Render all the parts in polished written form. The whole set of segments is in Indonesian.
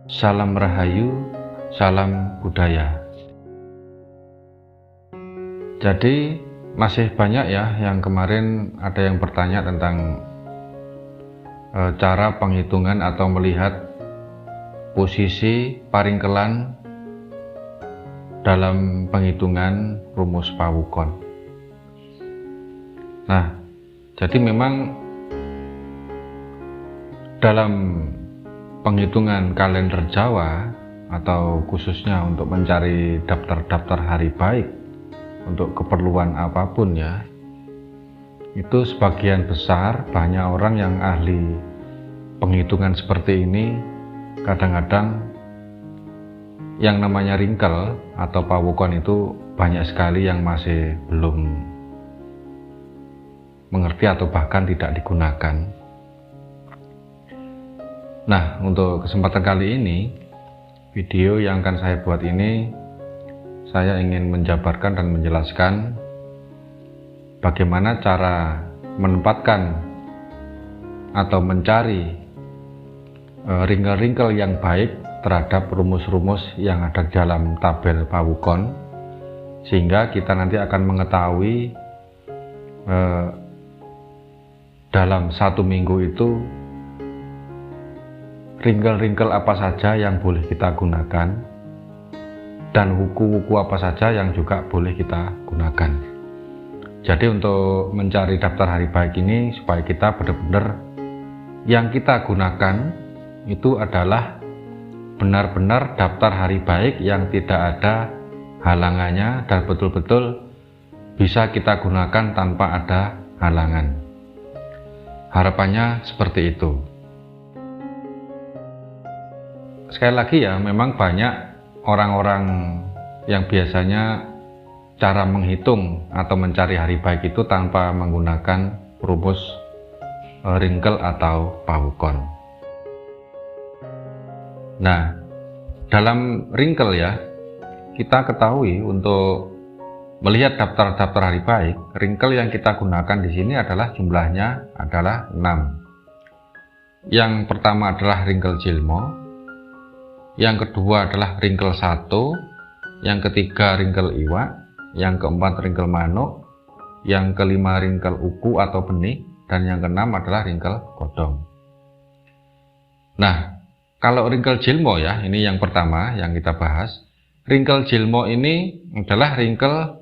Salam Rahayu, salam budaya. Jadi masih banyak ya yang kemarin ada yang bertanya tentang cara penghitungan atau melihat posisi paringkelan dalam penghitungan rumus pawukon. Nah, jadi memang dalam penghitungan kalender Jawa atau khususnya untuk mencari daftar-daftar hari baik untuk keperluan apapun ya, itu sebagian besar banyak orang yang ahli penghitungan seperti ini kadang-kadang yang namanya ringkel atau pawukon itu banyak sekali yang masih belum mengerti atau bahkan tidak digunakan. Nah, untuk kesempatan kali ini, video yang akan saya buat ini, saya ingin menjabarkan dan menjelaskan bagaimana cara menempatkan atau mencari ringkel-ringkel yang baik terhadap rumus-rumus yang ada dalam tabel pawukon, sehingga kita nanti akan mengetahui dalam satu minggu itu ringkel-ringkel apa saja yang boleh kita gunakan dan wuku-wuku apa saja yang juga boleh kita gunakan. Jadi untuk mencari daftar hari baik ini supaya kita benar-benar yang kita gunakan itu adalah benar-benar daftar hari baik yang tidak ada halangannya dan betul-betul bisa kita gunakan tanpa ada halangan. Harapannya seperti itu. Sekali lagi ya, memang banyak orang-orang yang biasanya cara menghitung atau mencari hari baik itu tanpa menggunakan rumus ringkel atau pawukon. Nah, dalam ringkel ya, kita ketahui untuk melihat daftar-daftar hari baik, ringkel yang kita gunakan di sini adalah jumlahnya adalah 6. Yang pertama adalah ringkel Jilmo, yang kedua adalah ringkel 1, yang ketiga ringkel iwak, yang keempat ringkel manuk, yang kelima ringkel uku atau benih, dan yang keenam adalah ringkel godong. Nah, kalau ringkel Jilmo ya, ini yang pertama yang kita bahas. Ringkel Jilmo ini adalah ringkel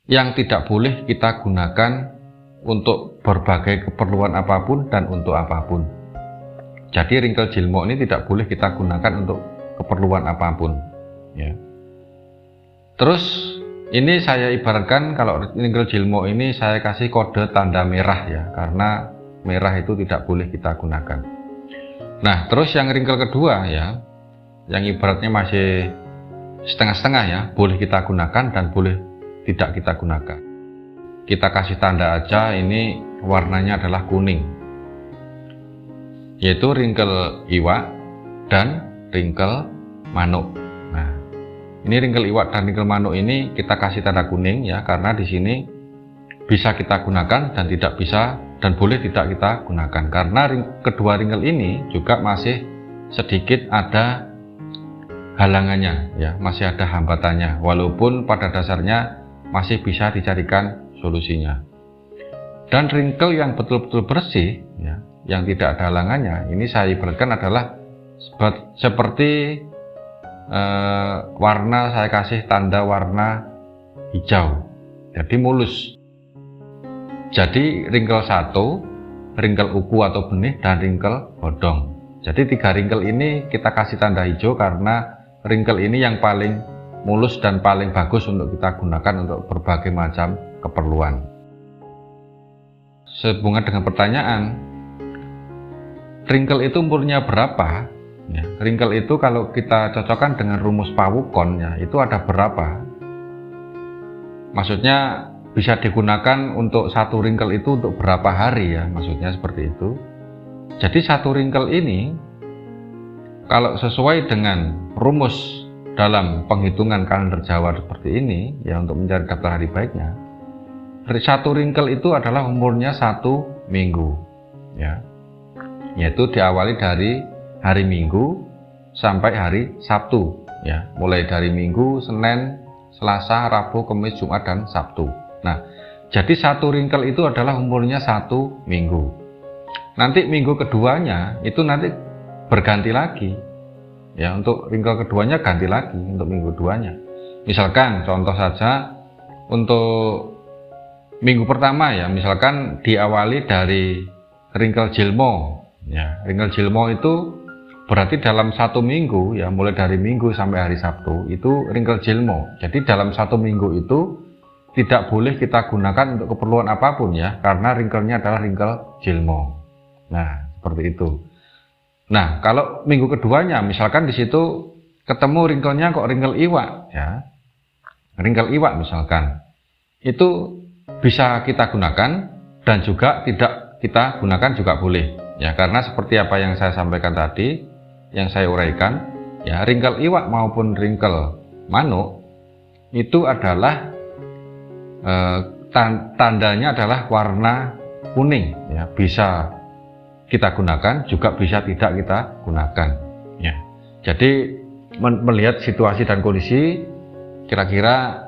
yang tidak boleh kita gunakan untuk berbagai keperluan apapun dan untuk apapun. Jadi ringkel Jilmo ini tidak boleh kita gunakan untuk keperluan apapun ya. Terus ini saya ibaratkan kalau ringkel Jilmo ini saya kasih kode tanda merah ya, karena merah itu tidak boleh kita gunakan. Nah, terus yang ringkel kedua ya, yang ibaratnya masih setengah-setengah ya, boleh kita gunakan dan boleh tidak kita gunakan. Kita kasih tanda aja, ini warnanya adalah kuning, yaitu ringkel iwak dan ringkel manuk. Nah, ini ringkel iwak dan ringkel manuk ini kita kasih tanda kuning ya, karena di sini bisa kita gunakan dan tidak bisa dan boleh tidak kita gunakan, karena kedua ringkel ini juga masih sedikit ada halangannya ya, masih ada hambatannya, walaupun pada dasarnya masih bisa dicarikan solusinya. Dan ringkel yang betul-betul bersih ya, yang tidak ada halangannya, ini saya ibaratkan adalah seperti warna, saya kasih tanda warna hijau, jadi mulus. Jadi ringkel 1, ringkel uku atau benih, dan ringkel godong. Jadi 3 ringkel ini kita kasih tanda hijau karena ringkel ini yang paling mulus dan paling bagus untuk kita gunakan untuk berbagai macam keperluan. Sehubungan dengan pertanyaan, ringkel itu umurnya berapa? Ya, ringkel itu kalau kita cocokkan dengan rumus pawukon ya, itu ada berapa? Maksudnya bisa digunakan untuk satu ringkel itu untuk berapa hari ya, maksudnya seperti itu. Jadi satu ringkel ini kalau sesuai dengan rumus dalam penghitungan kalender Jawa seperti ini ya, untuk mencari daftar hari baiknya, satu ringkel itu adalah umurnya 1 minggu ya, yaitu diawali dari hari Minggu sampai hari Sabtu ya, mulai dari Minggu, Senin, Selasa, Rabu, Kamis, Jumat, dan Sabtu. Nah, jadi satu ringkel itu adalah umurnya 1 minggu. Nanti minggu keduanya itu nanti berganti lagi ya, untuk ringkel keduanya ganti lagi untuk minggu keduanya. Misalkan contoh saja untuk minggu pertama ya, misalkan diawali dari ringkel Jilmo ya. Ringkel Jilmo itu berarti dalam 1 minggu ya, mulai dari Minggu sampai hari Sabtu itu ringkel Jilmo. Jadi dalam 1 minggu itu tidak boleh kita gunakan untuk keperluan apapun ya, karena ringkelnya adalah ringkel Jilmo. Nah, seperti itu. Nah, kalau minggu keduanya misalkan di situ ketemu ringkelnya kok ringkel iwak ya, ringkel iwak misalkan, itu bisa kita gunakan dan juga tidak kita gunakan juga boleh ya, karena seperti apa yang saya sampaikan tadi, yang saya uraikan ya, ringkel iwak maupun ringkel manuk itu adalah tandanya adalah warna kuning ya, bisa kita gunakan juga bisa tidak kita gunakan ya. Jadi melihat situasi dan kondisi, kira-kira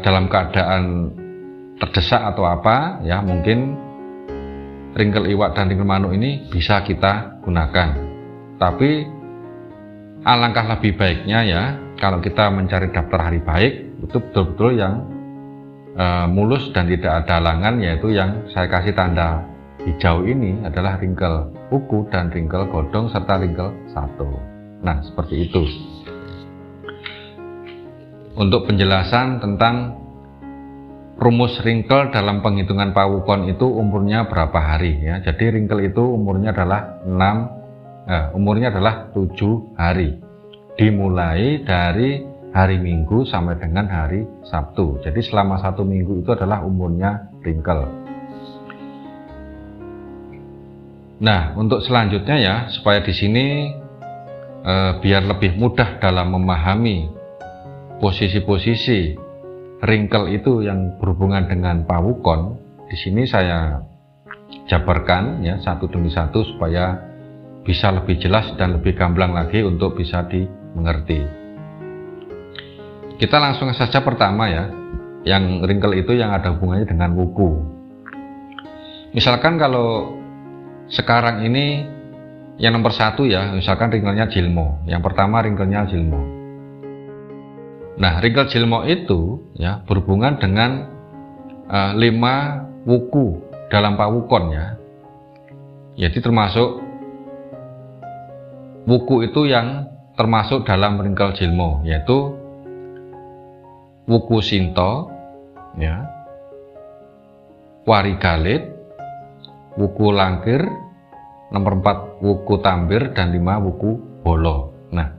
dalam keadaan terdesak atau apa ya, mungkin ringkel iwak dan ringkel manuk ini bisa kita gunakan. Tapi alangkah lebih baiknya ya, kalau kita mencari daftar hari baik itu betul-betul yang mulus dan tidak ada halangan, yaitu yang saya kasih tanda hijau ini adalah ringkel kuku dan ringkel godong serta ringkel satu. Nah, seperti itu untuk penjelasan tentang rumus ringkel dalam penghitungan pawukon itu umurnya berapa hari ya. Jadi ringkel itu umurnya adalah 7 hari, dimulai dari hari Minggu sampai dengan hari Sabtu. Jadi selama 1 minggu itu adalah umurnya ringkel. Nah, untuk selanjutnya ya, supaya di sini biar lebih mudah dalam memahami posisi-posisi ringkel itu yang berhubungan dengan pawukon, di sini saya jabarkan ya satu demi satu supaya bisa lebih jelas dan lebih gamblang lagi untuk bisa dimengerti. Kita langsung saja pertama ya, yang ringkel itu yang ada hubungannya dengan wuku. Misalkan kalau sekarang ini yang nomor 1 ya, misalkan ringkelnya Jilmo. Yang pertama ringkelnya Jilmo. Nah, ringkel Jilmo itu ya berhubungan dengan 5 wuku dalam pawukon ya. Jadi termasuk wuku itu yang termasuk dalam ringkel Jilmo, yaitu wuku Sinto ya, Warigalit, wuku Langkir, nomor 4 wuku Tambir, dan 5 wuku Bolo. Nah,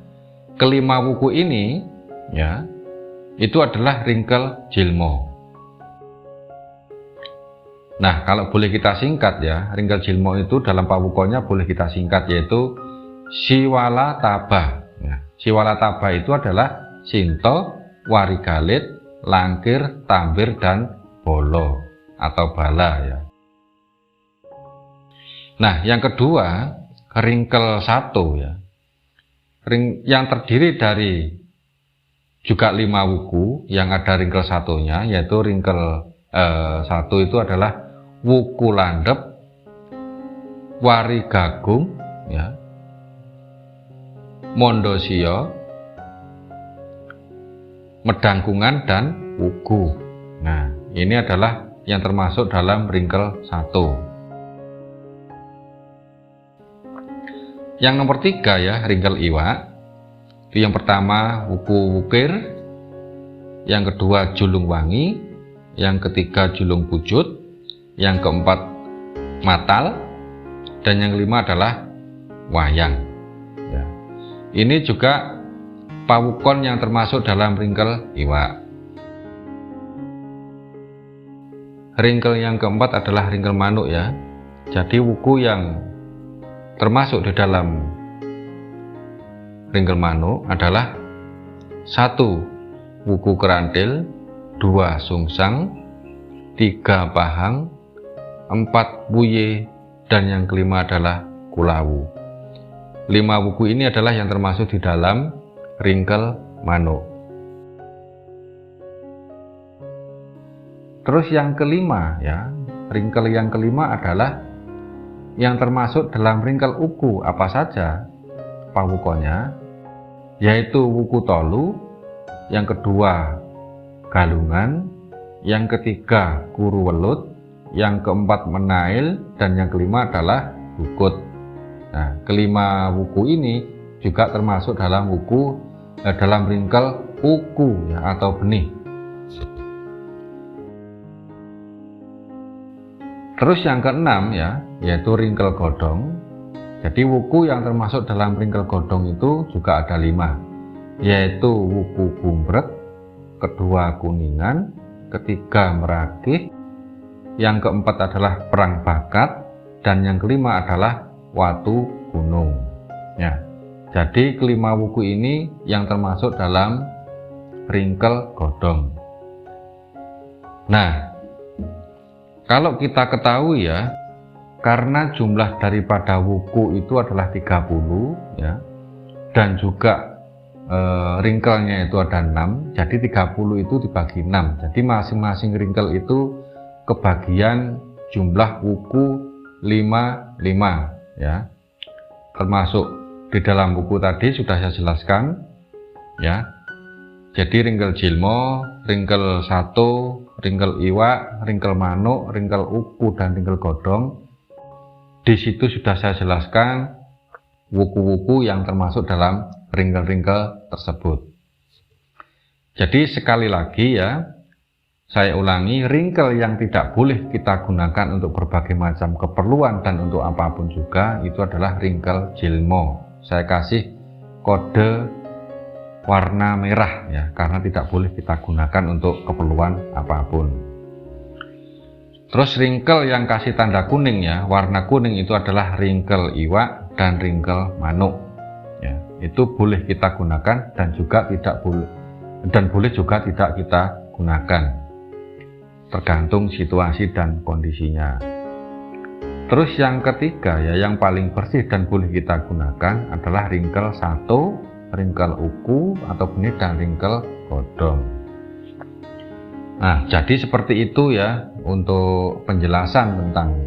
kelima wuku ini ya itu adalah ringkel Jilmo. Nah, kalau boleh kita singkat ya, ringkel Jilmo itu dalam pawukonnya boleh kita singkat, yaitu Siwala Taba. Nah, Siwala Taba itu adalah Sinto, Warigalit, Langkir, Tambir, dan Bolo atau Bala ya. Nah, yang kedua ringkel satu ya, yang terdiri dari juga 5 wuku yang ada ringkel satunya, yaitu ringkel 1 itu adalah wuku Landep, Warigagung ya, Mondosio, Medangkungan, dan Wuku. Nah, ini adalah yang termasuk dalam ringkel 1. Yang nomor 3 ya, ringkel iwak. Itu yang pertama wuku Wukir, yang kedua Julung Wangi, yang ketiga Julung Pujut, yang keempat Matal, dan yang kelima adalah Wayang ya. Ini juga pawukon yang termasuk dalam ringkel iwak. Ringkel yang keempat adalah ringkel manuk ya. Jadi wuku yang termasuk di dalam ringkel manuk adalah 1 wuku Kerantil, 2 Sungsang, 3 Pahang, 4 Buye, dan yang kelima adalah Kulawu. 5 wuku ini adalah yang termasuk di dalam ringkel manuk. Terus yang kelima ya, ringkel yang kelima adalah yang termasuk dalam ringkel uku. Apa saja pawukonnya? Yaitu wuku tolu, yang kedua galungan, yang ketiga kuru welut, yang keempat menail, dan yang kelima adalah bukut. Nah, kelima wuku ini juga termasuk dalam dalam ringkel uku ya, atau benih. Terus yang keenam ya, yaitu ringkel godong. Jadi wuku yang termasuk dalam ringkel godong itu juga ada 5, yaitu wuku gumbrek, kedua kuningan, ketiga meragih, yang keempat adalah perang bakat, dan yang kelima adalah watu gunung. Ya, jadi kelima wuku ini yang termasuk dalam ringkel godong. Nah, kalau kita ketahui ya, karena jumlah daripada wuku itu adalah 30 ya, dan juga ringkelnya itu ada 6, jadi 30 itu dibagi 6. Jadi masing-masing ringkel itu kebagian jumlah wuku 5 ya. Termasuk di dalam buku tadi sudah saya jelaskan ya. Jadi ringkel jilmo, ringkel sato, ringkel iwak, ringkel manuk, ringkel uku, dan ringkel godong. Di situ sudah saya jelaskan wuku-wuku yang termasuk dalam ringkel-ringkel tersebut. Jadi sekali lagi ya, saya ulangi, ringkel yang tidak boleh kita gunakan untuk berbagai macam keperluan dan untuk apapun juga itu adalah ringkel jilmo. Saya kasih kode warna merah ya, karena tidak boleh kita gunakan untuk keperluan apapun. Terus ringkel yang kasih tanda kuning ya, warna kuning itu adalah ringkel iwak dan ringkel manuk ya, itu boleh kita gunakan dan juga tidak boleh, dan boleh juga tidak kita gunakan, tergantung situasi dan kondisinya. Terus yang ketiga ya, yang paling bersih dan boleh kita gunakan adalah ringkel sato, ringkel uku atau benih, dan ringkel godong. Nah, jadi seperti itu ya untuk penjelasan tentang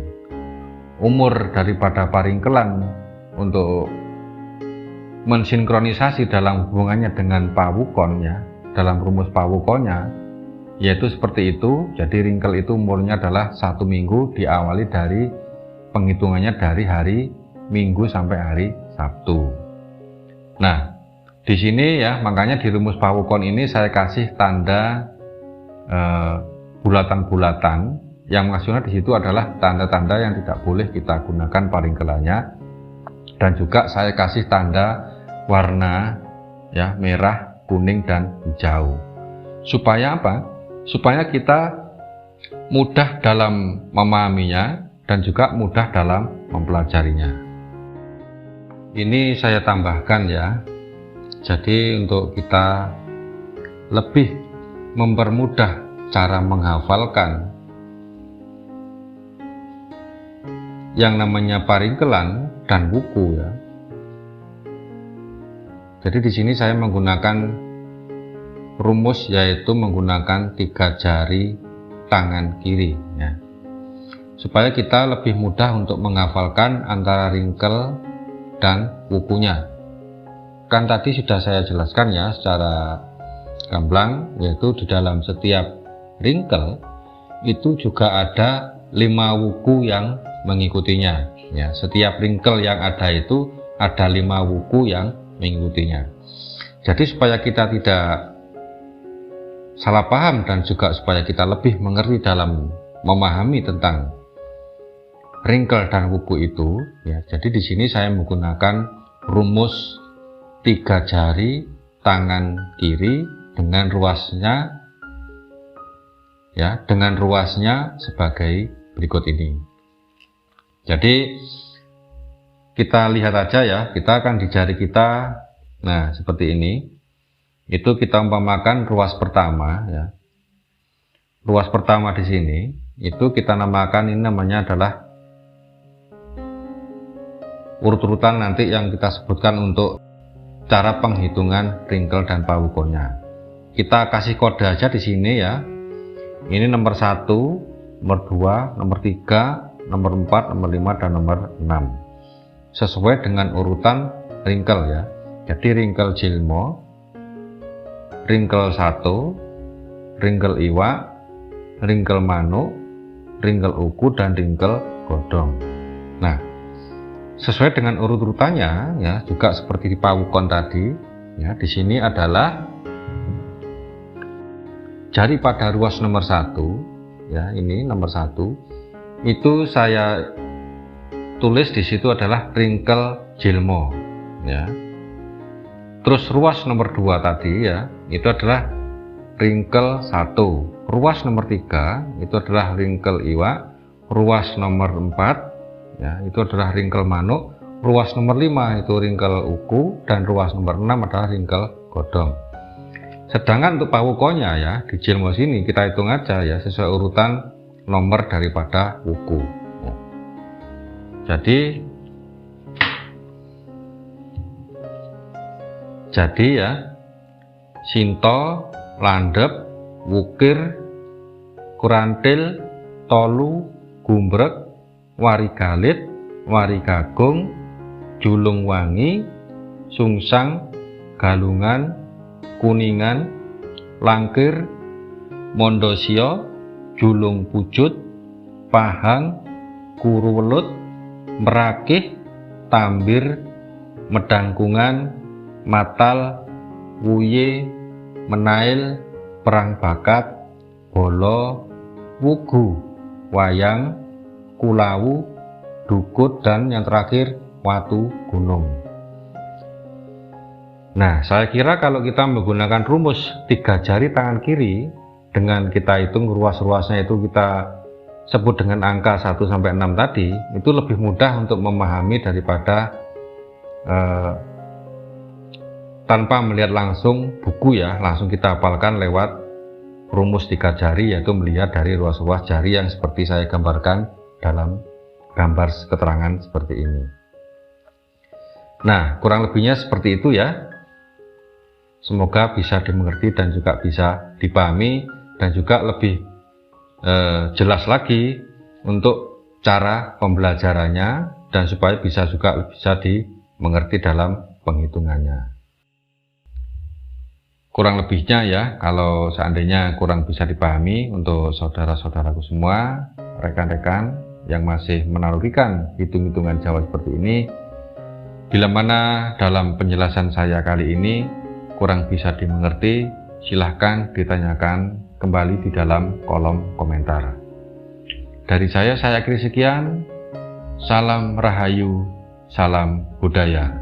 umur daripada paringkelan untuk mensinkronisasi dalam hubungannya dengan pawukon ya, dalam rumus pawukonnya, yaitu seperti itu. Jadi ringkel itu umurnya adalah 1 minggu, diawali dari penghitungannya dari hari Minggu sampai hari Sabtu. Nah, di sini ya, makanya di rumus pawukon ini saya kasih tanda bulatan-bulatan, yang maksudnya di situ adalah tanda-tanda yang tidak boleh kita gunakan paringkelannya, dan juga saya kasih tanda warna ya, merah, kuning, dan hijau. Supaya apa? Supaya kita mudah dalam memahaminya dan juga mudah dalam mempelajarinya. Ini saya tambahkan ya. Jadi untuk kita lebih mempermudah cara menghafalkan yang namanya paringkelan dan wuku ya. Jadi di sini saya menggunakan rumus, yaitu menggunakan 3 jari tangan kiri ya, supaya kita lebih mudah untuk menghafalkan antara ringkel dan wukunya. Kan tadi sudah saya jelaskan ya secara gamblang, yaitu di dalam setiap ringkel itu juga ada 5 wuku yang mengikutinya ya. Setiap ringkel yang ada itu ada 5 wuku yang mengikutinya. Jadi supaya kita tidak salah paham dan juga supaya kita lebih mengerti dalam memahami tentang ringkel dan wuku itu ya, jadi di sini saya menggunakan rumus 3 jari tangan kiri dengan ruasnya ya, dengan ruasnya sebagai berikut ini. Jadi kita lihat aja ya, kita akan di jari kita, nah seperti ini, itu kita umpamakan ruas pertama ya. Ruas pertama di sini itu kita namakan, ini namanya adalah urut-urutan nanti yang kita sebutkan untuk cara penghitungan wrinkle dan pawukonnya. Kita kasih kode aja di sini ya. Ini nomor 1, nomor 2, nomor 3, nomor 4, nomor 5, dan nomor 6. Sesuai dengan urutan wrinkle ya. Jadi wrinkle jilmo, wrinkle 1, wrinkle iwak, wrinkle manuk, wrinkle uku, dan wrinkle godong. Nah, sesuai dengan urut-urutannya ya, juga seperti di pawukon tadi ya. Di sini adalah jari pada ruas nomor 1 ya, ini nomor 1 itu saya tulis di situ adalah wrinkle jilmo ya. Terus ruas nomor 2 tadi ya, itu adalah wrinkle 1. Ruas nomor 3 itu adalah wrinkle iwak. Ruas nomor 4 ya, itu adalah wrinkle manuk. Ruas nomor 5 itu wrinkle uku, dan ruas nomor 6 adalah wrinkle godong. Sedangkan untuk pawukonnya ya, di jilmo sini kita hitung aja ya, sesuai urutan nomor daripada uku ya. Jadi ya, sinto, landep, wukir, kurantil, tolu, gumbrek, warigalit, warigagung, julung wangi, sungsang, galungan, kuningan, langkir, mondosio, julung pujut, pahang, kuruwelut, merakih, tambir, medangkungan, matal, wuye, menail, perang bakat, bolo, wugu, wayang, kulawu, dukut, dan yang terakhir watu gunung. Nah, saya kira kalau kita menggunakan rumus 3 jari tangan kiri, dengan kita hitung ruas-ruasnya itu kita sebut dengan angka 1 sampai 6 tadi, itu lebih mudah untuk memahami daripada tanpa melihat langsung buku ya, langsung kita hafalkan lewat rumus 3 jari, yaitu melihat dari ruas-ruas jari yang seperti saya gambarkan dalam gambar keterangan seperti ini. Nah, kurang lebihnya seperti itu ya. Semoga bisa dimengerti dan juga bisa dipahami, dan juga lebih jelas lagi untuk cara pembelajarannya, dan supaya bisa dimengerti dalam penghitungannya. Kurang lebihnya ya, kalau seandainya kurang bisa dipahami, untuk saudara-saudaraku semua, rekan-rekan yang masih menalurikan hitung-hitungan Jawa seperti ini, bila mana dalam penjelasan saya kali ini kurang bisa dimengerti, silahkan ditanyakan kembali di dalam kolom komentar. Dari saya akhiri sekian. Salam Rahayu, salam budaya.